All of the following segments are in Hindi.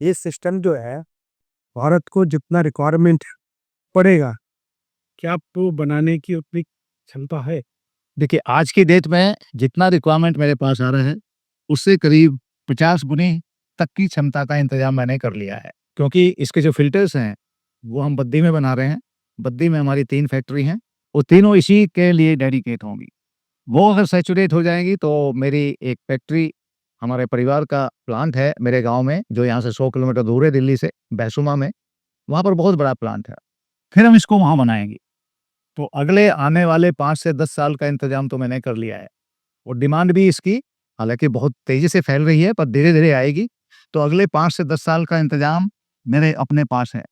ये सिस्टम जो है, भारत को जितना रिक्वायरमेंट पड़ेगा, क्या आपको बनाने की उतनी क्षमता है? देखिए, आज की डेट में जितना रिक्वायरमेंट मेरे पास आ रहा है, उससे करीब 50 गुनी तक की क्षमता का इंतज़ाम मैंने कर लिया है। क्योंकि इसके जो फ़िल्टर्स हैं, वो हम बद्दी में बना रहे हैं। बद्दी में हमारी 3 फैक्ट्री हैं, वो तीनों इसी के लिए डेडिकेट होंगी। वो अगर सैचुरेट हो जाएँगी, तो मेरी एक फैक्ट्री हमारे परिवार का प्लांट है मेरे गाँव में, जो यहाँ से 100 किलोमीटर दूर है दिल्ली से, बैसुमा में। वहाँ पर बहुत बड़ा प्लांट है। फिर हम इसको वहाँ बनाएँगे। तो अगले आने वाले 5 से 10 साल का इंतज़ाम तो मैंने कर लिया है। और डिमांड भी इसकी हालाँकि बहुत तेज़ी से फैल रही है, पर धीरे-धीरे आएगी। तो अगले 5 से 10 साल का इंतज़ाम मेरे अपने पास है।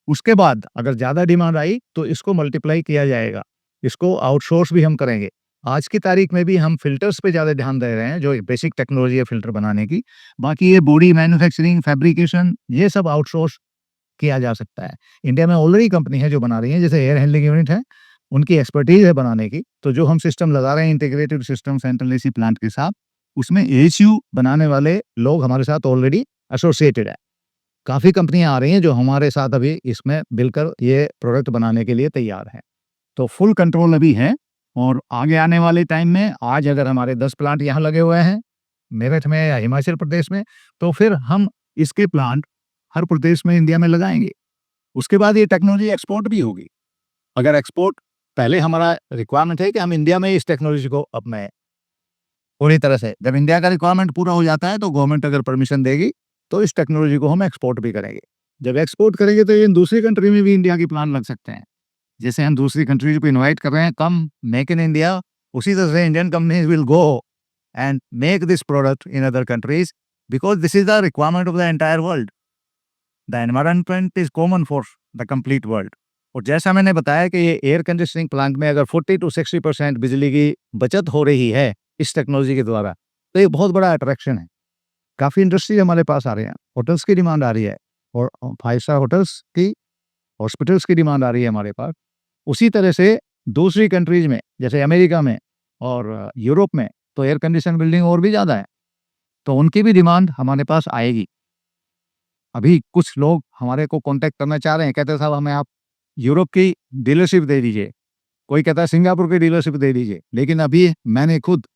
उसके बाद अगर ज़्यादा डिमांड आई, तो इसको मल्टीप्लाई किया जाएगा। इसको आउटसोर्स भी हम करेंगे। आज की तारीख में भी हम फ़िल्टर्स पे ज़्यादा ध्यान दे रहे हैं, जो एक बेसिक टेक्नोलॉजी है फ़िल्टर बनाने की। बाकी ये बॉडी मैन्युफैक्चरिंग, फैब्रिकेशन ये सब आउटसोर्स किया जा सकता है। इंडिया में ऑलरेडी कंपनी है जो बना रही है, जैसे एयर हैंडलिंग यूनिट है, उनकी एक्सपर्टीज़ है बनाने की। तो जो हम सिस्टम लगा रहे हैं integrated system central AC plant के साथ, उसमें एएचयू बनाने वाले लोग हमारे साथ ऑलरेडी एसोसिएटेड है। काफ़ी कंपनियाँ आ रही हैं जो हमारे साथ अभी इसमें मिलकर ये प्रोडक्ट बनाने के लिए तैयार हैं। तो फुल कंट्रोल अभी है और आगे आने वाले टाइम में आज अगर हमारे 10 प्लांट यहाँ लगे हुए हैं, मेरठ में या हिमाचल प्रदेश में, तो फिर हम इसके प्लांट हर प्रदेश में इंडिया में लगाएँगे। उसके बाद ये टेक्नोलॉजी एक्सपोर्ट भी होगी। अगर एक्सपोर्ट पहले हमारा रिक्वायरमेंट है कि हम इंडिया में इस टेक्नोलॉजी को अपनाएँ, पूरी तरह से। जब इंडिया का रिक्वायरमेंट पूरा हो जाता है, तो गवर्नमेंट अगर परमिशन देगी, तो इस टेक्नोलॉजी को हम एक्सपोर्ट भी करेंगे। जब एक्सपोर्ट करेंगे, तो ये दूसरी कंट्री में भी इंडिया के प्लांट लग सकते हैं। जैसे हम दूसरी कंट्रीज़ को इनवाइट कर रहे हैं, कम मेक इन इंडिया, उसी तरह से Indian companies will go and make this product in other countries because this is the requirement of the entire world. The environment is common for the complete world. और जैसा मैंने बताया कि ये एयर कंडीशनिंग प्लांट में अगर 40 टू 60% बिजली की बचत हो रही है इस टेक्नोलॉजी के द्वारा, तो ये बहुत बड़ा अट्रैक्शन है। काफ़ी इंडस्ट्री हमारे पास आ रहे हैं, होटल्स की डिमांड आ रही है और 5 स्टार होटल्स की, हॉस्पिटल्स की डिमांड आ रही है हमारे पास। उसी तरह से दूसरी कंट्रीज़ में, जैसे अमेरिका में और यूरोप में, तो एयर कंडीशन बिल्डिंग और भी ज़्यादा है, तो उनकी भी डिमांड हमारे पास आएगी। अभी कुछ लोग हमारे को कॉन्टैक्ट करना चाह रहे हैं, कहते हैं साहब हमें आप यूरोप की डीलरशिप दे दीजिए, कोई कहता है सिंगापुर की डीलरशिप दे दीजिए। लेकिन अभी मैंने खुद,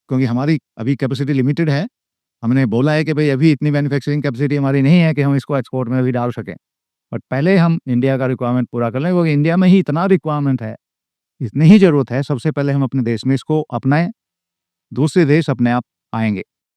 क्योंकि हमारी अभी कैपेसिटी लिमिटेड है, हमने बोला है कि भई अभी इतनी मैन्युफैक्चरिंग कैपेसिटी हमारी नहीं है कि हम इसको एक्सपोर्ट में अभी डाल सकें। बट पहले हम इंडिया का रिक्वायरमेंट पूरा कर लें, क्योंकि इंडिया में ही इतना रिक्वायरमेंट है, इतनी ही ज़रूरत है, सबसे पहले हम अपने देश में इसको अपनाएँ, दूसरे देश अपने आप आएँगे।